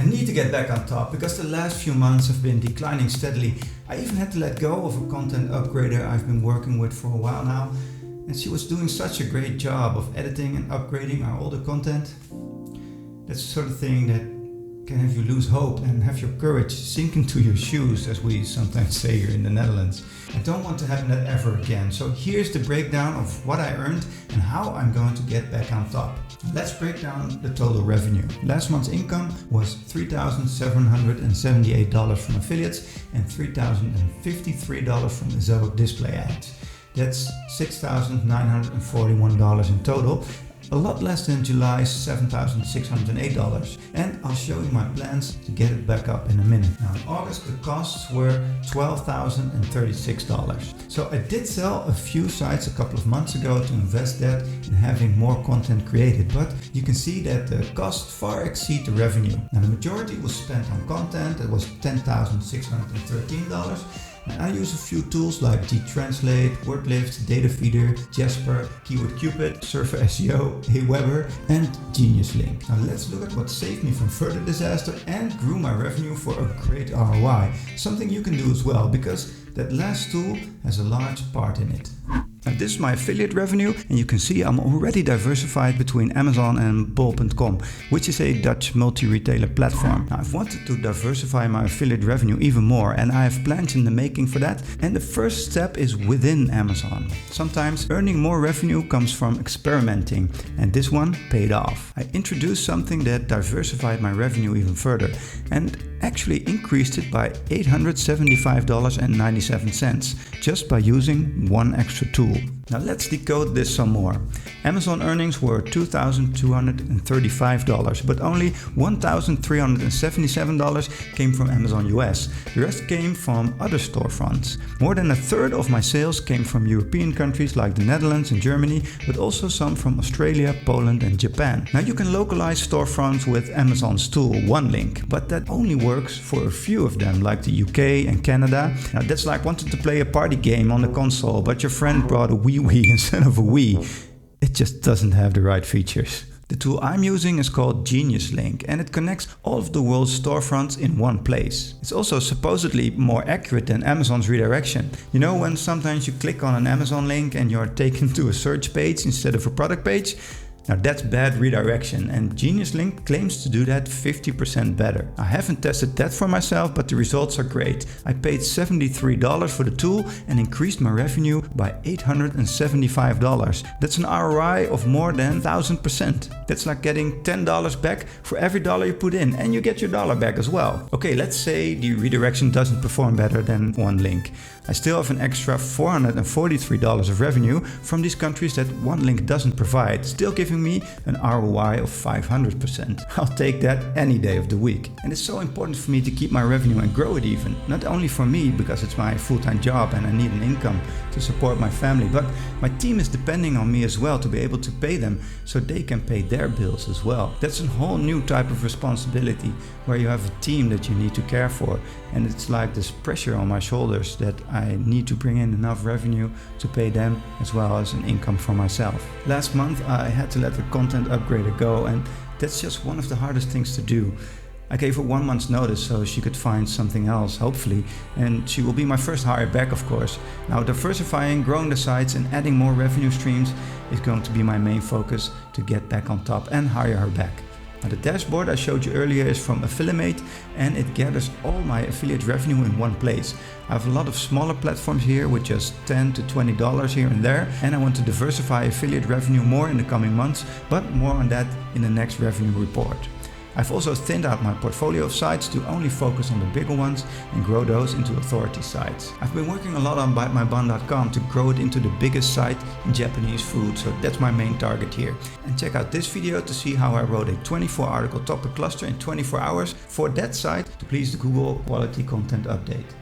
need to get back on top because the last few months have been declining steadily. I even had to let go of a content upgrader I've been working with for a while now, and she was doing such a great job of editing and upgrading our older content. That's the sort of thing that can have you lose hope and have your courage sink into your shoes, as we sometimes say here in the Netherlands. I don't want to happen that ever again. So here's the breakdown of what I earned and how I'm going to get back on top. Let's break down the total revenue. Last month's income was $3,778 from affiliates and $3,053 from Ezoic display ads. That's $6,941 in total. A lot less than July's $7,608, and I'll show you my plans to get it back up in a minute. Now in August the costs were $12,036. So I did sell a few sites a couple of months ago to invest that in having more content created, but you can see that the costs far exceed the revenue. Now the majority was spent on content. It was $10,613. And I use a few tools like gTranslate, WordLift, Datafeeder, Jasper, Keyword Cupid, Surfer SEO, Aweber, and Genius Link. Now let's look at what saved me from further disaster and grew my revenue for a great ROI. Something you can do as well, because that last tool has a large part in it. Now this is my affiliate revenue, and you can see I'm already diversified between Amazon and bol.com, which is a Dutch multi-retailer platform. Now I've wanted to diversify my affiliate revenue even more, and I have plans in the making for that. And the first step is within Amazon. Sometimes earning more revenue comes from experimenting, and this one paid off. I introduced something that diversified my revenue even further and actually increased it by $875.97 just by using one extra tool. Now let's decode this some more. Amazon earnings were $2,235, but only $1,377 came from Amazon US. The rest came from other storefronts. More than a third of my sales came from European countries like the Netherlands and Germany, but also some from Australia, Poland and Japan. Now you can localize storefronts with Amazon's tool OneLink, but that only works for a few of them, like the UK and Canada. Now that's like wanting to play a party game on the console, but your friend brought a Wii instead of a Wii. It just doesn't have the right features. The tool I'm using is called Genius Link, and it connects all of the world's storefronts in one place. It's also supposedly more accurate than Amazon's redirection. You know, when sometimes you click on an Amazon link and you're taken to a search page instead of a product page? Now that's bad redirection, and Genius Link claims to do that 50% better. I haven't tested that for myself, but the results are great. I paid $73 for the tool and increased my revenue by $875. That's an ROI of more than 1000%. That's like getting $10 back for every dollar you put in, and you get your dollar back as well. Okay, let's say the redirection doesn't perform better than OneLink. I still have an extra $443 of revenue from these countries that OneLink doesn't provide, still giving me an ROI of 500%. I'll take that any day of the week. And it's so important for me to keep my revenue and grow it even. Not only for me, because it's my full-time job and I need an income to support my family, but my team is depending on me as well to be able to pay them so they can pay their bills as well. That's a whole new type of responsibility where you have a team that you need to care for, and it's like this pressure on my shoulders that I need to bring in enough revenue to pay them as well as an income for myself. Last month I had to let the content upgrader go, and that's just one of the hardest things to do. I gave her 1 month's notice so she could find something else, hopefully, and she will be my first hire back, of course. Now diversifying, growing the sites and adding more revenue streams is going to be my main focus to get back on top and hire her back. Now the dashboard I showed you earlier is from Affiliate, and it gathers all my affiliate revenue in one place. I have a lot of smaller platforms here with just $10 to $20 here and there, and I want to diversify affiliate revenue more in the coming months, but more on that in the next revenue report. I've also thinned out my portfolio of sites to only focus on the bigger ones and grow those into authority sites. I've been working a lot on BiteMyBun.com to grow it into the biggest site in Japanese food, so that's my main target here. And check out this video to see how I wrote a 24 article topic cluster in 24 hours for that site to please the Google Quality Content Update.